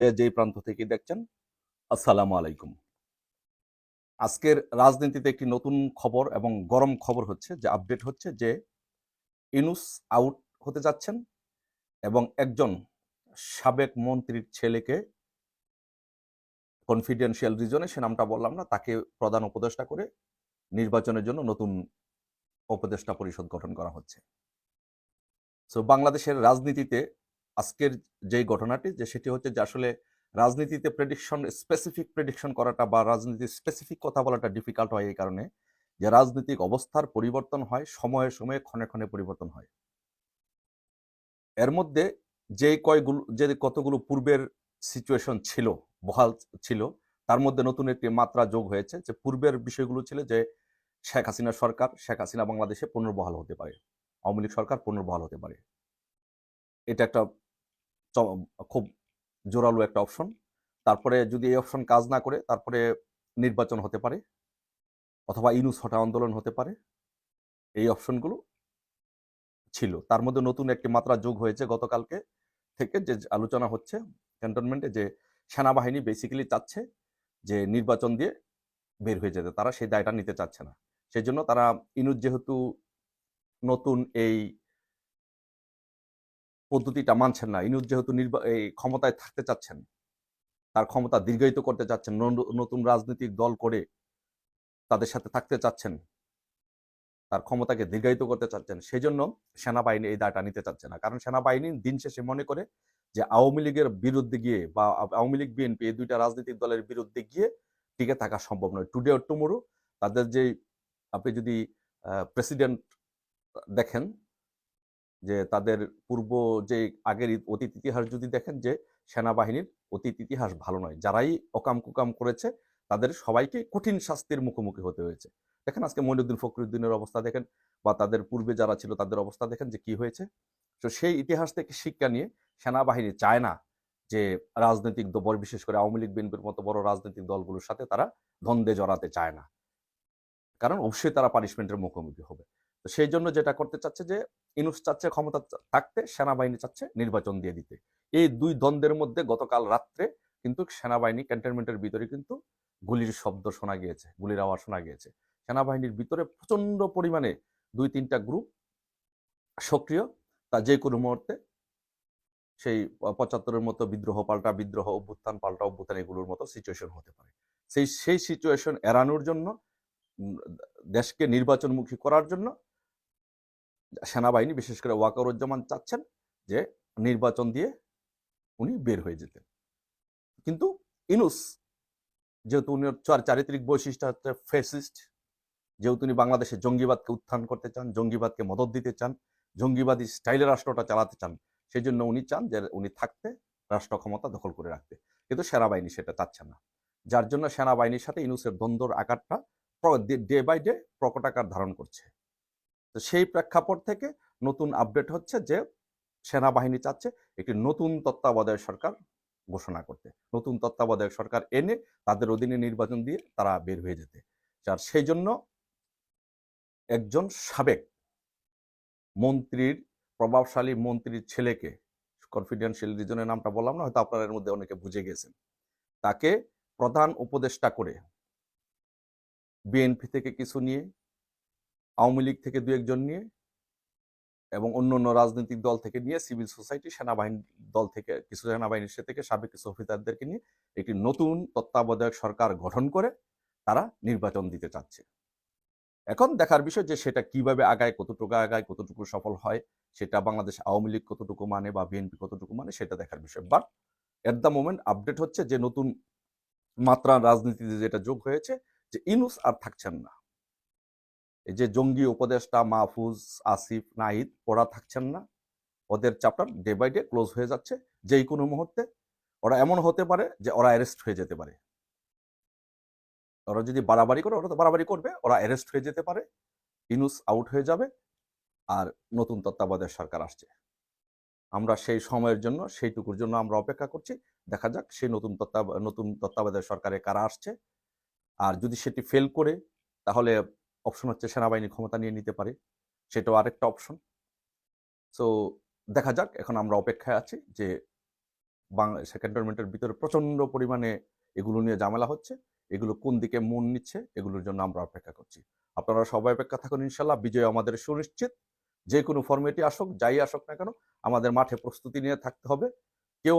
যেই প্রান্ত থেকে দেখছেন, আসসালামু আলাইকুম। আজকের রাজনীতিতে একটি নতুন খবর এবং গরম খবর হচ্ছে যে আপডেট হচ্ছে যে ইউনূস আউট হতে যাচ্ছেন এবং একজন সাবেক মন্ত্রীর ছেলেকে কনফিডেন্সিয়াল রিজনে, সে নামটা বললাম না, তাকে প্রধান উপদেষ্টা করে নির্বাচনের জন্য নতুন উপদেষ্টা পরিষদ গঠন করা হচ্ছে। সো বাংলাদেশের রাজনীতিতে আজকের যেই ঘটনাটি যে সেটি হচ্ছে যে আসলে রাজনীতিতে স্পেসিফিক প্রেডিকশন করাটা বা রাজনীতির স্পেসিফিক কথা বলাটা ডিফিকাল্ট হয় এই কারণে যে রাজনৈতিক অবস্থার পরিবর্তন হয়, সময়ে সময়ে ক্ষণে ক্ষণে পরিবর্তন হয়। এর মধ্যে যে কতগুলো পূর্বের সিচুয়েশন ছিল, বহাল ছিল, তার মধ্যে নতুন একটি মাত্রা যোগ হয়েছে যে পূর্বের বিষয়গুলো ছিল যে শেখ হাসিনা বাংলাদেশে পুনর্বহাল হতে পারে, আওয়ামী লীগ সরকার পুনর্বহাল হতে পারে। এটা একটা খুব জোরালো একটা অপশন। তারপরে যদি এই অপশন কাজ না করে তারপরে নির্বাচন হতে পারে অথবা ইউনূস হটা আন্দোলন হতে পারে। এই অপশনগুলো ছিল। তার মধ্যে নতুন একটি মাত্রা যোগ হয়েছে গতকালকে থেকে, যে আলোচনা হচ্ছে ক্যান্টনমেন্টে, যে সেনাবাহিনী বেসিক্যালি চাচ্ছে যে নির্বাচন দিয়ে বের হয়ে যেতে, তারা সেই দায়টা নিতে চাচ্ছে না। সেই জন্য তারা ইউনূস যেহেতু নতুন এই পদ্ধতিটা মানছেন না, ইউনূস যেহেতু এই ক্ষমতায় থাকতে চাচ্ছেন, তার ক্ষমতা দীর্ঘায়িত করতে চাচ্ছেন, নতুন রাজনৈতিক দল করে তাদের সাথে থাকতে চাচ্ছেন, তার ক্ষমতাকে দীর্ঘায়িত করতে চাচ্ছেন, সেজন্য সেনাবাহিনী এই দায়টা নিতে চাচ্ছে না। কারণ সেনাবাহিনী দিন শেষে মনে করে যে আওয়ামী লীগের বিরুদ্ধে গিয়ে বা আওয়ামী লীগ বিএনপি এই দুইটা রাজনৈতিক দলের বিরুদ্ধে গিয়ে টিকে থাকা সম্ভব নয়। টুডে অর টুমোরো তাদের যে, আপনি যদি প্রেসিডেন্ট দেখেন, যে তাদের পূর্ব যে আগের অতীত ইতিহাস যদি দেখেন, যে সেনাবাহিনীর অতীত ইতিহাস ভালো নয়। যারাই অকাম কুকাম করেছে তাদের সবাইকে কঠিন শাস্তির মুখোমুখি হতে হয়েছে। দেখেন আজকে মঈনুদ্দিন ফখরুদ্দিনের অবস্থা দেখেন, বা তাদের পূর্বে যারা ছিল তাদের অবস্থা দেখেন যে কি হয়েছে। তো সেই ইতিহাস থেকে শিক্ষা নিয়ে সেনাবাহিনী চায় না যে রাজনৈতিক দল, বিশেষ করে আওয়ামী লীগ বিএনপির মতো বড় রাজনৈতিক দলগুলোর সাথে তারা দ্বন্দ্বে জড়াতে চায় না, কারণ অবশ্যই তারা পানিশমেন্টের মুখোমুখি হবে। তো সেই জন্য যেটা করতে চাচ্ছে যে ইউনূস চাচ্ছে ক্ষমতা থাকতে, সেনাবাহিনী চাচ্ছে নির্বাচন দিয়ে দিতে। এই দুই দ্বন্দ্বের মধ্যে গতকাল রাত্রে কিন্তু সেনাবাহিনী ক্যান্টনমেন্টের ভিতরে কিন্তু গুলির শব্দ শোনা গিয়েছে, গুলির আওয়াজ শোনা গিয়েছে। সেনাবাহিনীর ভিতরে প্রচন্ড পরিমাণে ২-৩টা গ্রুপ সক্রিয়, তা যে কোনো মুহূর্তে সেই ৭৫-এর মতো বিদ্রোহ পাল্টা বিদ্রোহ, অভ্যুত্থান পাল্টা অভ্যুত্থান, এগুলোর মতো সিচুয়েশন হতে পারে। সেই সিচুয়েশন এড়ানোর জন্য, দেশকে নির্বাচনমুখী করার জন্য সেনাবাহিনী, বিশেষ করে ওয়াকারুজ্জামান চাচ্ছেন যে নির্বাচন দিয়ে উনি বের হয়ে যেতেন। কিন্তু ইউনূস যেহেতু উনি চারিত্রিক বৈশিষ্ট্য হচ্ছে ফেসিস্ট, যেহেতু উনি বাংলাদেশে জঙ্গিবাদকে উত্থান করতে চান, জঙ্গিবাদকে মদত দিতে চান, জঙ্গিবাদী স্টাইলে রাষ্ট্রটা চালাতে চান, সেই জন্য উনি চান যে উনি থাকতে, রাষ্ট্র ক্ষমতা দখল করে রাখতে। কিন্তু সেনাবাহিনী সেটা চাচ্ছে না, যার জন্য সেনাবাহিনীর সাথে ইউনূসের দ্বন্দ্বর আকারটা ডে বাই ডে প্রকট আকার ধারণ করছে। তো সেই প্রেক্ষাপট থেকে নতুন আপডেট হচ্ছে যে সেনাবাহিনী চাচ্ছে একটি নতুন তত্ত্বাবধায়ক সরকার ঘোষণা করতে, নতুন তত্ত্বাবধায়ক সরকার এনে তাদের অধীনে নির্বাচন দিয়ে তারা বের হয়ে যেতে। আর সেই জন্য একজন সাবেক মন্ত্রীর, প্রভাবশালী মন্ত্রীর ছেলেকে, কনফিডেন্সিয়াল রিজনের নামটা বললাম না, হয়তো আপনারা এর মধ্যে অনেকে বুঝে গেছেন, তাকে প্রধান উপদেষ্টা করে বিএনপি থেকে কিছু নিয়ে, আওয়ামী লীগ থেকে ২-১ জন নিয়ে এবং অন্য রাজনৈতিক দল থেকে নিয়ে, সিভিল সোসাইটি, সেনাবাহিনী দল থেকে কিছু, সেনাবাহিনীর থেকে সাবেক কিছু অফিসারদেরকে নিয়ে একটি নতুন তত্ত্বাবধায়ক সরকার গঠন করে তারা নির্বাচন দিতে চাচ্ছে। এখন দেখার বিষয় যে সেটা কিভাবে আগায়, কতটুকু আগায়, কতটুকু সফল হয়, সেটা বাংলাদেশ আওয়ামী লীগ কতটুকু মানে বা বিএনপি কতটুকু মানে, সেটা দেখার বিষয়। But at the moment update হচ্ছে যে নতুন মাত্রা রাজনীতিতে যেটা যোগ হয়েছে যে ইউনূস আর থাকছেন না। এই যে জঙ্গি উপদেষ্টা মাহফুজ, আসিফ, নাহিদ, ওরা থাকছেন না। ওদের chapter day by day close হয়ে যাচ্ছে। যেই কোনো মুহূর্তে ওরা এমন হতে পারে যে ওরা অ্যারেস্ট হয়ে যেতে পারে। ওরা যদি বাড়াবাড়ি করে, ওরা তো বাড়াবাড়ি করবে, ওরা অ্যারেস্ট হয়ে যেতে পারে, ইউনূস আউট হয়ে যাবে, আর নতুন তত্ত্বাবধায়ক সরকার আসছে। আমরা সেই সময়ের জন্য, সেইটুকুর জন্য আমরা অপেক্ষা করছি। দেখা যাক সেই নতুন তত্ত্বাবধায়ক সরকারে কারা আসছে। আর যদি সেটি ফেল করে, তাহলে অপশন হচ্ছে সেনাবাহিনী ক্ষমতা নিয়ে নিতে পারে, সেটাও আরেকটা অপশন। সো দেখা যাক, এখন আমরা অপেক্ষায় আছি যে ক্যান্টনমেন্টের ভিতরে প্রচন্ড পরিমাণে এগুলো নিয়ে ঝামেলা হচ্ছে। এগুলো কোন দিকে মন নিচ্ছে, এগুলোর জন্য আমরা অপেক্ষা করছি। আপনারা সবাই অপেক্ষা থাকুন, ইনশাল্লাহ বিজয় আমাদের সুনিশ্চিত। যে কোনো ফর্মেটই আসুক, যাই আসুক না কেন, আমাদের মাঠে প্রস্তুতি নিয়ে থাকতে হবে। কেউ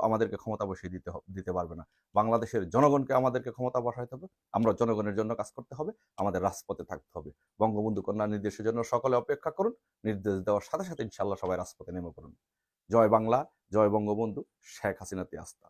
আমাদেরকে ক্ষমতা বসিয়ে দিতে পারবে না। বাংলাদেশের জনগণকে আমাদেরকে ক্ষমতা বসাইতে হবে। আমরা জনগণের জন্য কাজ করতে হবে। আমাদের রাজপথে থাকতে হবে। বঙ্গবন্ধু কন্যা নির্দেশের জন্য সকলে অপেক্ষা করুন। নির্দেশ দেওয়ার সাথে সাথে ইনশাল্লাহ সবাই রাজপথে নেমে পড়ুন। জয় বাংলা, জয় বঙ্গবন্ধু শেখ হাসিনা তে আস্থা।